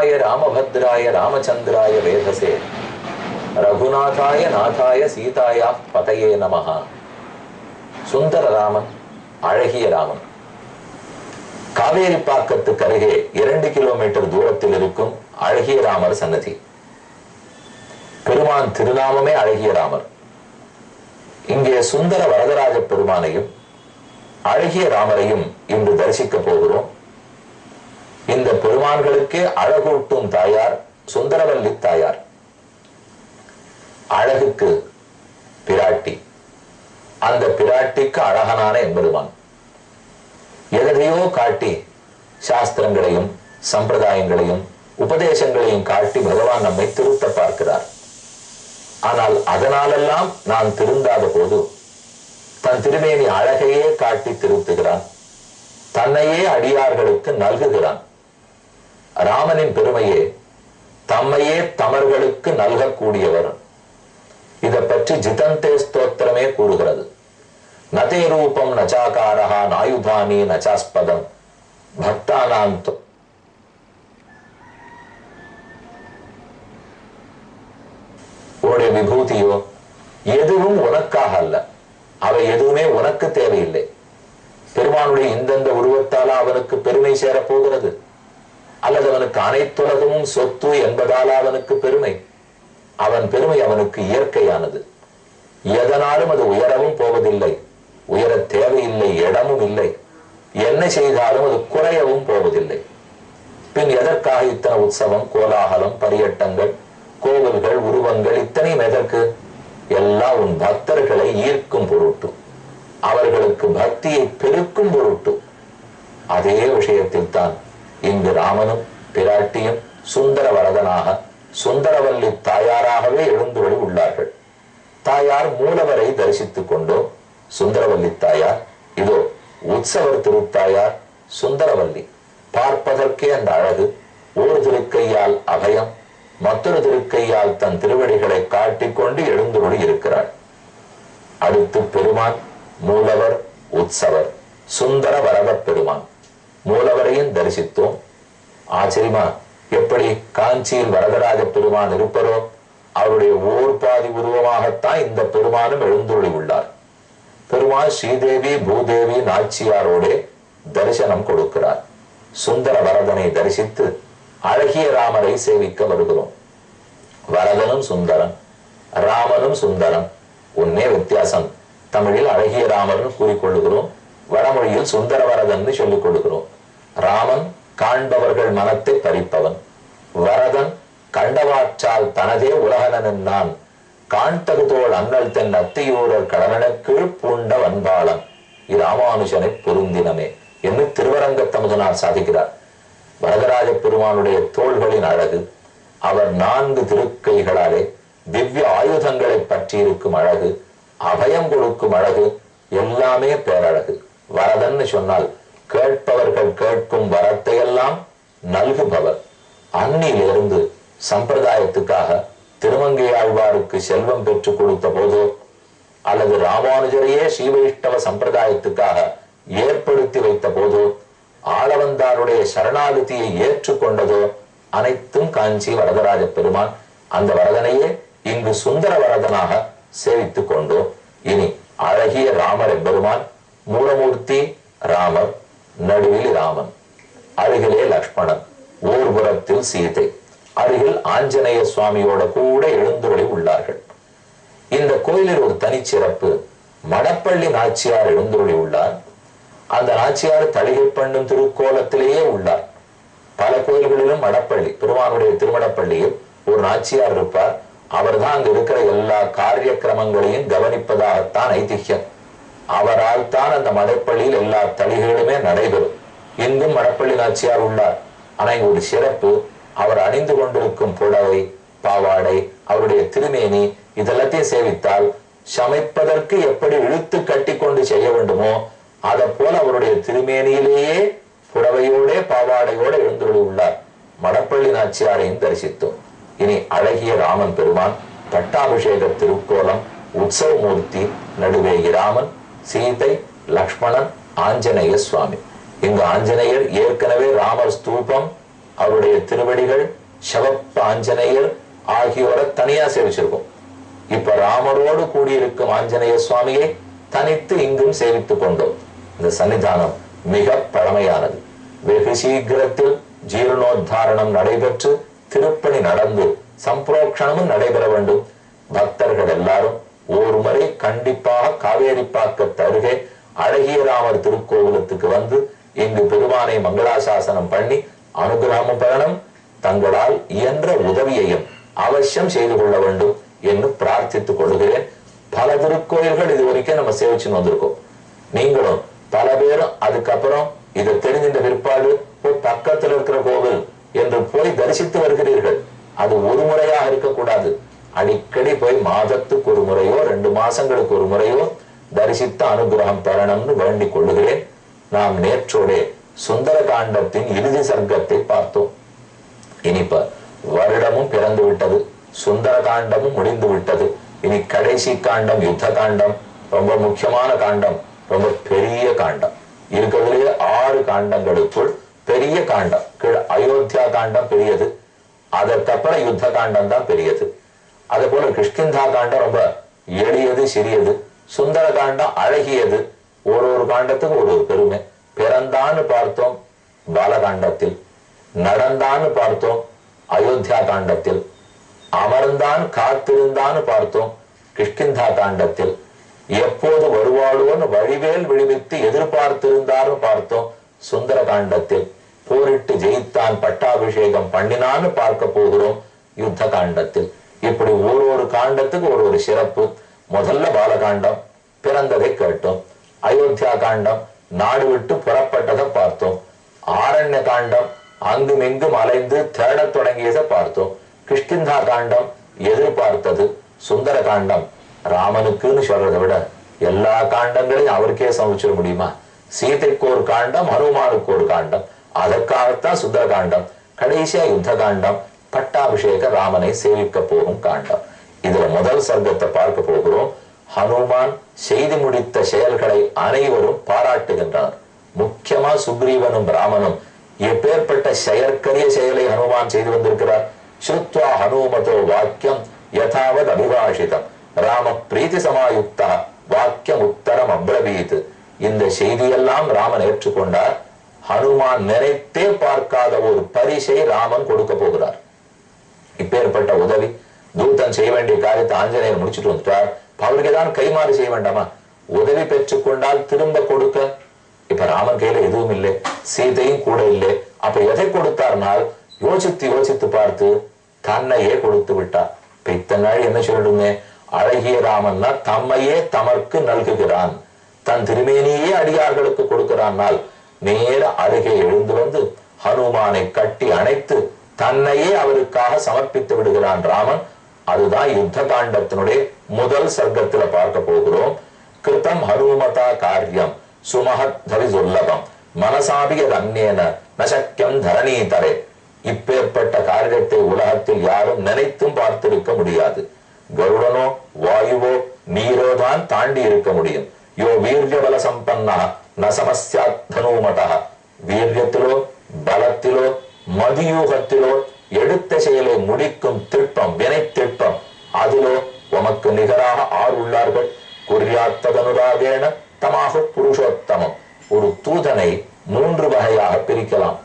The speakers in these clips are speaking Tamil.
ராமாய ராமபத்ராய ராமச்சந்திராய வேதசே ரகுநாதாய நாதாய சீதாயா பதையே நமஹா. சுந்தர ராமன், அழகிய ராமன். காவேரி பாக்கத்துக்கு அருகே 2 கிலோமீட்டர் தூரத்தில் இருக்கும் அழகிய ராமர் சன்னதி. பெருமான் திருநாமமே அழகிய ராமர். இங்கே சுந்தர வரதராஜ பெருமானையும் அழகிய ராமரையும் இன்று தரிசிக்க போகிறோம். இந்த பெருமான்களுக்கே அழகூட்டும் தாயார் சுந்தரவல்லி தாயார். அழகுக்கு பிராட்டி, அந்த பிராட்டிக்கு அழகனான எம்பெருமான். எதையோ காட்டி சாஸ்திரங்களையும் சம்பிரதாயங்களையும் உபதேசங்களையும் காட்டி பகவான் நம்மை திருத்த பார்க்கிறார். ஆனால் அதனாலெல்லாம் நான் திருந்தாத போது தன் திருமேனி அழகையே காட்டி திருத்துகிறான். தன்னையே அடியார்களுக்கு நல்குகிறான். ராமனின் பெருமையே தம்மையே தமர்களுக்கு நல்கக்கூடியவர். இதை பற்றி ஜிதந்தே ஸ்தோத்திரமே கூறுகிறது. நதே ரூபம் நச்சாகாரஹா நாயுதானி நச்சாஸ்பதம் பக்தானாம் உடைய விபூதியோ எதுவும் உனக்காக அல்ல. அவை எதுவுமே உனக்கு தேவையில்லை. பெருமானுடைய இந்தந்த உருவத்தால அவனுக்கு பெருமை சேரப் போகிறது, அல்லது அவனுக்கு அனைத்துலகமும் சொத்து என்பதால அவனுக்கு பெருமை. அவன் பெருமை அவனுக்கு இயற்கையானது. எதனாலும் அது உயரவும் போவதில்லை, உயர தேவையில்லை, இடமும் இல்லை. என்ன செய்தாலும் அது குறையவும் போவதில்லை. பின் எதற்காக இத்தனை உற்சவம், கோலாகலம், பரியட்டங்கள், கோவில்கள், உருவங்கள், இத்தனையும் எதற்கு? எல்லாம் உன் பக்தர்களை ஈர்க்கும் பொருட்டு, அவர்களுக்கு பக்தியை பெருக்கும் பொருட்டு. அதே விஷயத்தில் தான் இங்கு ராமனும் பிராட்டியும் சுந்தர வரதனாக சுந்தரவல்லி தாயாராகவே எழுந்துள்ளி உள்ளார்கள். தாயார் மூலவரை தரிசித்துக் கொண்டோம். சுந்தரவல்லி தாயார் இதோ உற்சவர் திருத்தாயார் சுந்தரவல்லி. பார்ப்பதற்கே அந்த அழகு. ஒரு திருக்கையால் அபயம், மற்றொரு திருக்கையால் தன் திருவடிகளை காட்டிக்கொண்டு எழுந்துள்ளி இருக்கிறார். அடுத்து பெருமான் மூலவர், உற்சவர், சுந்தர வரத பெருமான். மூலவரையும் தரிசித்தோம். ஆச்சரியமா, எப்படி காஞ்சியில் வரதராஜ பெருமான் இருப்பரோ அவருடைய ஓர் பாதி உருவமாகத்தான் இந்த பெருமானும் எழுந்துள்ளி உள்ளார். பெருமாள் ஸ்ரீதேவி பூதேவி நாச்சியாரோட தரிசனம் கொடுக்கிறார். சுந்தர வரதனை தரிசித்து அழகிய ராமரை சேவிக்க வருகிறோம். வரதனும் சுந்தரன், ராமனும் சுந்தரன், ஒன்னே வித்தியாசம். தமிழில் அழகிய ராமர்னு கூறிக்கொள்ளுகிறோம், வடமொழியில் சுந்தர வரதன் சொல்லிக் கொள்ளுகிறோம். ராமன் காண்பவர்கள் மனத்தை பறிப்பவன், வரதன் கண்டவாற்றால் தனதே உலகனன் நான் காண்தகுதோள் அண்ணல் தென் அத்தியூரர் கடனக்கீழ் பூண்ட வன்பாளன் இராமானுஜனை பொருந்தினமே என்று திருவரங்கத்தமுதனார் சாதிக்கிறார். வரதராஜ பெருமானுடைய தோள்களின் அழகு, அவர் 4 திருக்கைகளாலே திவ்ய ஆயுதங்களை பற்றி இருக்கும் அழகு, அபயம் கொடுக்கும் அழகு, எல்லாமே பேரழகு. வரதன்னு சொன்னால் கேட்பவர்கள் கேட்கும் வரத்தை எல்லாம் நல்குபவர். அன்னியிலிருந்து சம்பிரதாயத்துக்காக திருமங்கையாழ்வாருக்கு செல்வம் பெற்றுக் கொடுத்த போதோ, அல்லது ராமானுஜரையே ஸ்ரீவைஷ்ணவ சம்பிரதாயத்துக்காக ஏற்படுத்தி வைத்த போதோ, ஆளவந்தாருடைய சரணாகதியை ஏற்றுக்கொண்டதோ, அனைத்தும் காஞ்சி வரதராஜ பெருமான். அந்த வரதனையே இங்கு சுந்தர வரதனாக சேவித்துக் கொண்டோம். இனி அழகிய ராமர் எம்பெருமான். மூலமூர்த்தி ராமர், நடுவில் ராமன், அருகிலே லக்ஷ்மணன், ஓர்புறத்தில் சீதை, அருகில் ஆஞ்சநேய சுவாமியோட கூட எழுந்துருளி உள்ளார்கள். இந்த கோயிலில் ஒரு தனிச்சிறப்பு. மடப்பள்ளி நாச்சியார் எழுந்துருளி உள்ளார். அந்த நாச்சியார் தளிகை பண்ணும் திருக்கோலத்திலேயே உள்ளார். பல கோயில்களிலும் மடப்பள்ளி, பெருமானுடைய திருமடப்பள்ளியில் ஒரு நாச்சியார் இருப்பார். அவர் தான் அங்கு இருக்கிற எல்லா காரிய கிரமங்களையும் கவனிப்பதாகத்தான் ஐதிஹ்யம். அவரால் தான் அந்த மடப்பள்ளியில் எல்லா தளிகளுமே நடைபெறும். இங்கும் மடப்பள்ளி நாச்சியார் உள்ளார். ஆனா இங்க ஒரு சிறப்பு, அவர் அணிந்து கொண்டிருக்கும் புடவை, பாவாடை, அவருடைய திருமேனி, இதெல்லாத்தையும் சேவித்தால் சமைப்பதற்கு எப்படி இழுத்து கட்டி கொண்டு செய்ய வேண்டுமோ அதை போல அவருடைய திருமேனியிலேயே புடவையோட பாவாடையோட எழுந்துள்ளி உள்ளார். மடப்பள்ளி நாச்சியாரையும் தரிசித்தோம். இனி அழகிய ராமன் பெருமான், பட்டாபிஷேக திருக்கோலம், உற்சவமூர்த்தி, நடுவே ராமன், சீதை, லக்ஷ்மணன், ஆஞ்சநேய சுவாமி. இங்கு ஆஞ்சநேயர் ஏற்கனவே ராமர் ஸ்தூபம் அவருடைய திருவடிகள், சிவப்ப ஆஞ்சநேயர் ஆகியோரை தனியா சேவிச்சிருக்கும். இப்ப ராமரோடு கூடியிருக்கும் ஆஞ்சநேய சுவாமியை தனித்து இங்கும் சேவித்துக் கொண்டோம். இந்த சன்னிதானம் மிக பழமையானது. வெகு சீக்கிரத்தில் ஜீர்ணோத்தாரணம் நடைபெற்று திருப்பணி நடந்து சம்பிரோக்ஷணமும் நடைபெற வேண்டும். பக்தர்கள் எல்லாரும் ஒரு முறை கண்டிப்பாக காவேரிப்பாக்கத்து அருகே அழகிய ராமர் திருக்கோவிலத்துக்கு வந்து இங்கு பெருமானை மங்களாசாசனம் பண்ணி அனுகிரகமும் பெறணும். தங்களால் இயன்ற உதவியையும் அவசியம் செய்து கொள்ள வேண்டும் என்று பிரார்த்தித்துக் கொள்கிறேன். பல திருக்கோயில்கள் இதுவரைக்கும் நம்ம சேவிச்சுன்னு வந்திருக்கோம். நீங்களும் பல பேரும் அதுக்கப்புறம் இதை தெரிஞ்சின்ற பிற்பாடு பக்கத்தில் இருக்கிற கோவில் என்று போய் தரிசித்து வருகிறீர்கள். அது ஒரு முறையாக இருக்கக்கூடாது. அடிக்கடி போய் மாதத்துக்கு ஒரு முறையோ 2 மாசங்களுக்கு ஒரு முறையோ தரிசித்த அனுகிரகம் பெறணும்னு வேண்டிக் கொள்ளுகிறேன். நாம் நேற்றோடே சுந்தர காண்டத்தின் இறுதி சர்க்கத்தை பார்த்தோம். இனிப்ப வருடமும் பிறந்து விட்டது, சுந்தர காண்டமும் முடிந்து விட்டது. இனி கடைசி காண்டம் யுத்த காண்டம். ரொம்ப முக்கியமான காண்டம், ரொம்ப பெரிய காண்டம். இருக்கிறதுலேயே 6 காண்டங்களுக்குள் பெரிய காண்டம் அயோத்தியா காண்டம் பெரியது. அதற்கப்புறம் யுத்த காண்டம் தான் பெரியது. அதே போல கிஷ்கிந்தா காண்டம் ரொம்ப எளியது, சிறியது. சுந்தர காண்டம் அழகியது. ஒரு காண்டத்துக்கு ஒரு பெருமை. பிறந்தான்னு பார்த்தோம் பாலகாண்டத்தில், நடந்தான்னு பார்த்தோம் அயோத்தியா காண்டத்தில், அமர்ந்தான் காத்திருந்தான்னு பார்த்தோம் கிஷ்கிந்தா காண்டத்தில், எப்போது வருவாளோன்னு வழிவேல் விடுவித்து எதிர்பார்த்திருந்தான்னு பார்த்தோம் சுந்தர காண்டத்தில், போரிட்டு ஜெயித்தான் பட்டாபிஷேகம் பண்ணினான்னு பார்க்க போகிறோம் யுத்த காண்டத்தில். இப்படி ஒரு காண்டத்துக்கு ஒரு சிறப்பு. முதல்ல பாலகாண்டம், பிறந்ததை கேட்டோம். அயோத்தியா காண்டம், நாடு விட்டு புறப்பட்டதை பார்த்தோம். ஆரண்ய காண்டம், அங்கும் இங்கும் அலைந்து தேடத் தொடங்கியதை பார்த்தோம். கிஷ்கிந்தா காண்டம், எதிர்பார்த்தது. சுந்தர காண்டம், ராமனுக்குன்னு சொல்றதை விட எல்லா காண்டங்களையும் அவருக்கே சமைச்சிட முடியுமா? சீதைக்கு ஒரு காண்டம், ஹனுமானுக்கு ஒரு காண்டம். அதற்காகத்தான் சுந்தர காண்டம். கடைசியா யுத்த காண்டம், பட்டாபிஷேக ராமனை சேவிக்க போகும் காண்டம். இதுல முதல் சர்க்கத்தை பார்க்க போகிறோம். ஹனுமான் செய்து முடித்த செயல்களை அனைவரும் பாராட்டுகின்றனர். முக்கியமா சுக்ரீவனும் ராமனும் எப்பேற்பட்ட செயற்கரிய செயலை ஹனுமான் செய்து வந்திருக்கிறார். ஸ்ருத்வா ஹனுமதோ வாக்கியம் யதாவத் அபிபாஷிதம் ராம பிரீத்தி சமாயுக்தா வாக்கியம் உத்தரம் அப்ரவீத். இந்த செய்தியெல்லாம் ராமன் ஏற்றுக்கொண்டார். ஹனுமான் நினைத்தே பார்க்காத ஒரு பரிசை ராமன் கொடுக்க போகிறார். இப்பேற்பட்ட உதவி தூதன் செய்ய வேண்டிய காரியத்தை ஆஞ்சநேயர் முடிச்சுட்டு வந்துட்டார். அவருக்கு தான் கைமாறு செய்ய வேண்டாமா? உதவி பெற்றுக் கொண்டால் திரும்ப கொடுக்க இப்ப ராமன் கையில எதுவும் இல்லை, சீதையும் கூட இல்லை. அப்ப எதை கொடுத்தார்னால் யோசித்து பார்த்து தன்னையே கொடுத்து விட்டார். இப்ப இத்தனை நாள் என்ன சொல்லிடுங்க, அழகிய ராமன்னா தம்மையே தமக்கு நல்குகிறான், தன் திருமேனியே அடியார்களுக்கு கொடுக்கிறான்னால் நேர அருகே எழுந்து வந்து ஹனுமானை கட்டி அணைத்து தன்னையே அவருக்காக சமர்ப்பித்து விடுகிறான் ராமன். அதுதான் யுத்த காண்டத்தினுடைய முதல் சர்க்கத்துல பார்க்க போகிறோம். கிருத்தம் ஹனுமதா காரியம் சுமஹத் தரிசுல்லபம் மனசாபிய தன்யேன நசக்கியம் தரணீதரே. இப்பேற்பட்ட காரியத்தை உலகத்தில் யாரும் நினைத்தும் பார்த்திருக்க முடியாது. கருடனோ வாயுவோ நீரோ தான் தாண்டி இருக்க முடியும். யோ வீரிய பல சம்பன்னா ந சமஸ்யாத் தனுமதா. வீரியத்திலோ பலத்திலோ மதியூகத்திலோ எடுத்த செயலை முடிக்கும் திட்பம், வினை திட்பம், அதிலோ உமக்கு நிகராக 6 உள்ளார்கள். குறியாத்ததனுராகேன தமாக புருஷோத்தமம். ஒரு தூதனை 3 வகையாக பிரிக்கலாம்.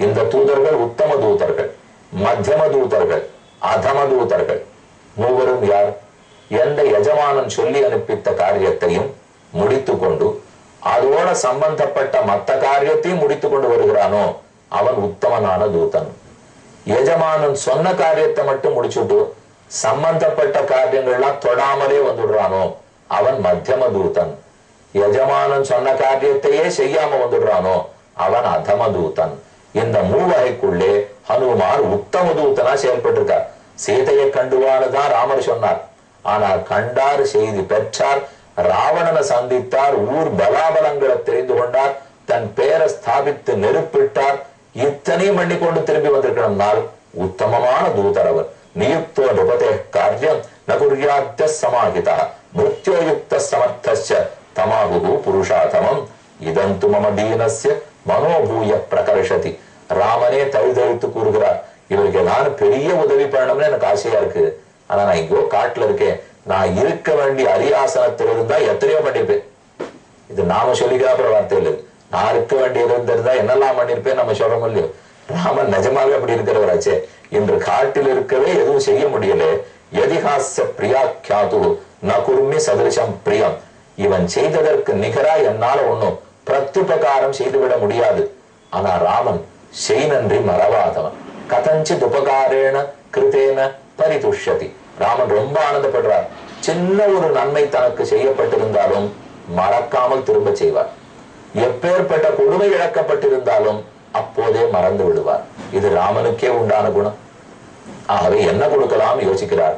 இந்த தூதர்கள் உத்தம தூதர்கள், மத்தியம தூதர்கள், அதம தூதர்கள். மூவரும் யார்? எந்த எஜமானன் சொல்லி அனுப்பித்த காரியத்தையும் முடித்து கொண்டு அதோட சம்பந்தப்பட்ட மற்ற காரியத்தையும் முடித்து கொண்டு வருகிறானோ அவன் உத்தமனான தூதன். எஜமானன் சொன்ன காரியத்தை மட்டும் முடிச்சுட்டு சம்பந்தப்பட்ட காரியங்கள்லாம் தொடாமலே வந்துடுறானோ அவன் மத்தியம தூதன். எஜமானன் சொன்ன காரியத்தையே செய்யாம வந்துடுறானோ அவன் அதம தூதன். இந்த 3 வகைக்குள்ளே ஹனுமான் உத்தம தூதனா செயல்பட்டு இருக்கார். சீதையை கண்டுவானுதான் ராமர் சொன்னார். ஆனால் கண்டார், செய்தி பெற்றார், ராவணனை சந்தித்தார், ஊர் பலாபலங்களை தெரிந்து கொண்டார், தன் பேரை ஸ்தாபித்து நெருப்பிட்டார். இத்தனையும் பண்ணி கொண்டு திரும்பி வந்திருக்கணும்னால் உத்தமமான தூதர் அவர். நியுக்தோ நிபதே காரியம் நகுர்யாத்ய சமாஹிதா மிருத்யோயுக்த சமர்த்தஸ்ய தமாகு புருஷாதமம் இதந்து மம தீனஸ்ய மனோபூய பிரகர்ஷதி. ராமனே தழுதழுத்து கூறுகிறார், இவருக்கு ஏதாவது பெரிய உதவி பண்ணணும்னு எனக்கு ஆசையா இருக்கு. ஆனா நான் இங்கோ காட்டுல இருக்கேன், நான் இருக்க வேண்டிய அரியாசனத்தில் இருந்தா எத்தனையோ பண்ணிருப்பேன். இது நாம சொல்லிக்கிற வார்த்தை இல்லை, நான் இருக்க வேண்டியது இருந்திருந்தா என்னெல்லாம் பண்ணிருப்பேன் நம்ம சொல்றோம் இல்லையோ. ராமன் நிஜமாவே அப்படி இருக்கிறவராச்சே. இன்று காட்டில் இருக்கவே எதுவும் செய்ய முடியல. எதிகாச பிரியாக்கியாது நகுர்மி சதிருஷம் பிரியம். இவன் செய்ததற்கு நிகரா என்னால ஒண்ணும் பிரத்யுபகாரம் செய்துவிட முடியாது. ஆனா ராமன் செய் நன்றி மறவாதவன். கதஞ்சித் உபகாரேன கிருத்தேன பரிதுஷ்யதி. ராமன் ரொம்ப ஆனந்தப்படுறார். சின்ன ஒரு நன்மை தனக்கு செய்யப்பட்டிருந்தாலும் மறக்காமல் திரும்ப செய்வார். எப்பேற்பட்ட கொடுமை இழக்கப்பட்டிருந்தாலும் அப்போதே மறந்து விடுவார். இது ராமனுக்கே உண்டான குணம். ஆகவே என்ன கொடுக்கலாம் யோசிக்கிறார்.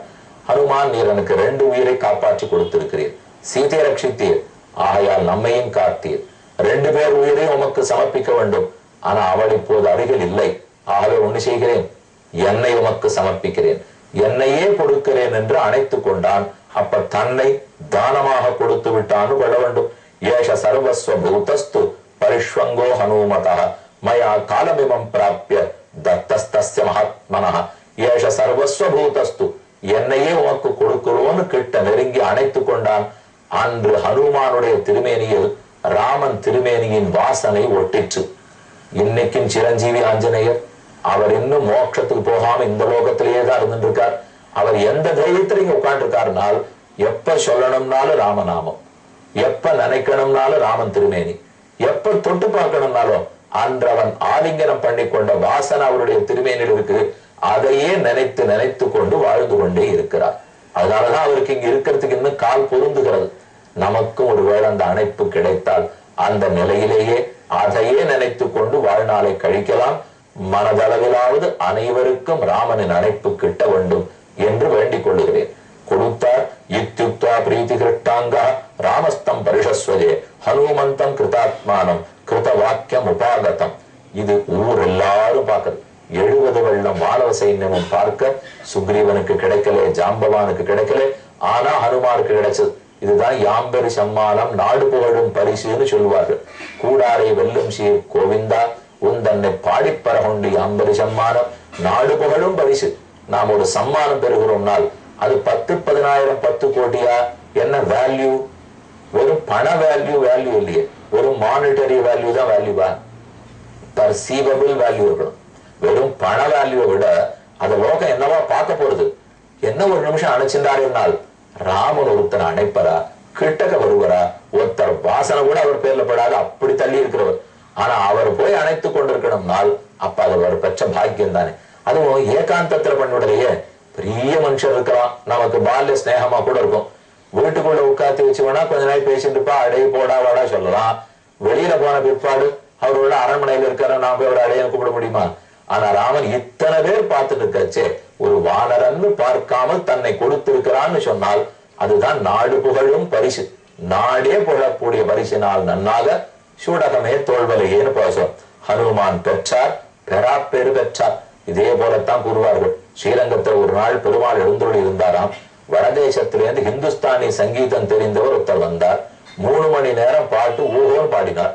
ஹனுமான், நீர் எனக்கு 2 உயிரை காப்பாற்றி கொடுத்திருக்கிறீர், சீதையை ரட்சித்தீர், ஆகையால் நம்மையும் காத்தீர். 2 பேர் உயிரையும் உமக்கு சமர்ப்பிக்க வேண்டும். ஆனா அவள் இப்போது அருகில் இல்லை. ஆகவே ஒண்ணு செய்கிறேன், என்னை உமக்கு சமர்ப்பிக்கிறேன், என்னையே கொடுக்கிறேன் என்று அணைத்துக் கொண்டான். அப்ப தன்னை தானமாக கொடுத்து விட்டான்னு கொள்ள வேண்டும். ஏஷ சர்வஸ்வ பூதஸ்து பரிஷ்வங்கோ ஹனுமதா மயா காலமிமம் பிராப்ய தத்தஸ்தஸ்ய மகாத்மனஹ. ஏஷ சர்வஸ்வ பூதஸ்து, என்னையே உமக்கு கொடுக்கிறோன்னு கிட்ட நெருங்கி அணைத்துக் கொண்டான். அன்று ஹனுமானுடைய திருமேனியில் ராமன் திருமேனியின் வாசனை ஒட்டிற்று. இன்னைக்கும் சிரஞ்சீவி ஆஞ்சநேயர், அவர் இன்னும் மோட்சத்துக்கு போகாம இந்த லோகத்திலேயே தான் இருந்துட்டு இருக்கார். அவர் எந்த தைரியத்துல இங்க உட்கார்ந்து இருக்காருனால், எப்ப சொல்லணும்னாலும் ராமநாமம், எப்ப நினைக்கணும்னாலும் ராமன் திருமேனி, எப்ப தொட்டு பார்க்கணும்னாலும் அன்றவன் ஆலிங்கனம் பண்ணி கொண்ட வாசனை அவருடைய திருமேனியில் இருக்கு. அதையே நினைத்து நினைத்து கொண்டு வாழ்ந்து கொண்டே இருக்கிறார். அதனாலதான் அவருக்கு இங்க இருக்கிறதுக்கு இன்னும் கால் பொருந்துகிறது. நமக்கும் ஒருவேளை அந்த அணைப்பு கிடைத்தால் அந்த நிலையிலேயே அதையே நினைத்து கொண்டு வாழ்நாளை கழிக்கலாம். மனதளவிலாவது அனைவருக்கும் ராமனின் அணைப்பு கிட்ட வேண்டும் என்று வேண்டிக் கொள்ளுகிறேன். கொடுத்தார். இத்யுக்தா பிரீதி கிருஷ்டாங்கா ராமஸ்தம் பரிஷஸ்வஜே ஹனுமந்தம் கிருதாத்மானம் கிருத வாக்கியம் உபாகதம். இது ஊர் எல்லாரும் பார்க்கறது. 70 வெள்ளம் வானவ சைன்யமும் பார்க்க சுக்ரீவனுக்கு கிடைக்கல, ஜாம்பவானுக்கு கிடைக்கல, ஆனா ஹனுமானுக்கு கிடைச்சது. இதுதான் யாம்பெரு சம்மானம், நாடு புகழும் பரிசுன்னு சொல்லுவார்கள். கூடாரை வெல்லும் சீர் கோவிந்தா உன் தன்னை பாடிப்பரகொண்டு யாம்பெரு சம்மானம், நாடு புகழும் பரிசு. நாம் ஒரு சம்மானம் பெறுகிறோம்னால் அது 10, 10,000, 10 கோடியா என்ன வேல்யூ? வெறும் பண வேல்யூ இல்லையே, வெறும் மானிட்டரி வேல்யூ தான் வேல்யூவா? பர்சீவபிள் வேல்யூ இருக்கணும். வெறும் பண வேல்யூவை விட அந்த லோகம் என்னவா பார்க்க போறது? என்ன ஒரு நிமிஷம் அணைச்சிருந்தாருனால் ராமன் ஒருத்தனை அணைப்பரா, கிட்டக்க வருவரா? ஒருத்தர் வாசனை கூட அவர் பேர்ல படாது, அப்படி தள்ளி இருக்கிறவர். ஆனா அவர் போய் அணைத்துக் கொண்டிருக்கணும்னால் அப்ப அது அவர் பெற்ற பாக்கியம் தானே. அதுவும் ஏகாந்தத்துல பண்ணிவிடலையே. பெரிய மனுஷர் இருக்கலாம், நமக்கு பால்ய ஸ்நேகமா கூட இருக்கும். வீட்டுக்குள்ள உட்காந்து வச்சு வேணா கொஞ்ச நாள் பேசிட்டு இருப்பா, அடைய போடா வாடா சொல்லலாம். வெளியில போன பிற்பாடு அவரோட அரண்மனையில இருக்கிற நாம போய் ஒரு அடையன்னு கூப்பிட முடியுமா? ஆனா ராமன் இத்தனை பேர் பார்த்துட்டு இருக்காச்சே, ஒரு வானரன்னு பார்க்காமல் தன்னை கொடுத்திருக்கிறான்னு சொன்னால் அதுதான் நாடு புகழும் பரிசு. நாடே புகழக்கூடிய பரிசினால் நன்னாக சூடகமே தோல்வலையேன்னு பேசும். ஹனுமான் பெற்றார், பெறா பெரு பெற்றார். இதே போலத்தான் கூறுவார்கள். ஸ்ரீரங்கத்தில் ஒரு நாள் பெருமாள் எழுந்தருளி இருந்தாராம். வடதேசத்திலிருந்து ஹிந்துஸ்தானி சங்கீதம் தெரிந்தவர் ஒருத்தர் வந்தார். 3 மணி நேரம் பாட்டு ஊகோன்னு பாடினார்.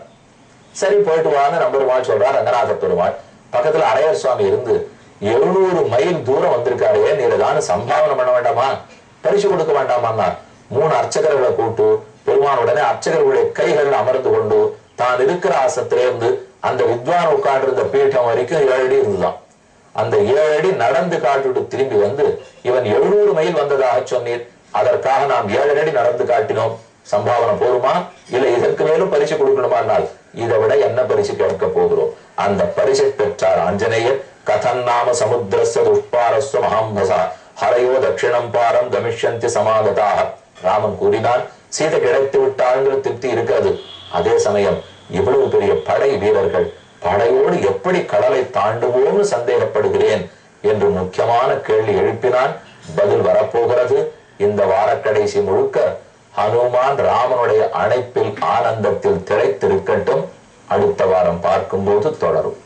சரி போயிட்டு வான்னு நம்பெருமாள் சொல்றார். ரங்கநாத பெருமாள் பக்கத்துல அரையர் சுவாமி இருந்து 700 மைல் தூரம் வந்திருக்காரே, நீர் ஏதாவது சம்பாவனை பண்ண வேண்டாமா, பரிசு கொடுக்க வேண்டாமா? 3 அர்ச்சகர்களை கூட்டு பெருமான் உடனே அர்ச்சகர்களுடைய கைகள் அமர்ந்து கொண்டு தான் இருக்கிற ஆசத்திலிருந்து அந்த வித்வான் உட்கார்ந்திருந்த பீட்டம் வரைக்கும் 7 அடி இருந்துதான். அந்த 7 அடி நடந்து காட்டிட்டு திரும்பி வந்து, இவன் 700 மைல் வந்ததாக சொன்னீர், அதற்காக நாம் 7 அடி நடந்து காட்டினோம், சம்பாவனை போருமா இல்ல இதற்கு மேலும் பரிசு கொடுக்கணுமானால் இதை விட என்ன பரிசு கேட்க போகிறோம்? அந்த பரிசை பெற்றார் ஆஞ்சநேயர். கதன்னாம சமுத்திரஸ்ய துஷ்பாரஸ்வ மகாம்பசா ஹரையோ தட்சிணம் பாரம் கமிஷ்யந்தி சமாகதாக. ராமன் கூறினான், சீதை கிடைத்து விட்டாங்கிற திருப்தி இருக்காது. அதே சமயம் இவ்வளவு பெரிய படை வீரர்கள், படையோடு எப்படி கடலை தாண்டுவோம்னு சந்தேகப்படுகிறேன் என்று முக்கியமான கேள்வி எழுப்பினான். பதில் வரப்போகிறது. இந்த வாரக்கடைசி முழுக்க ஹனுமான் ராமனுடைய அணைப்பில் ஆனந்தத்தில் திளைத்திருக்கட்டும். அடுத்த வாரம் பார்க்கும்போது தொடரும்.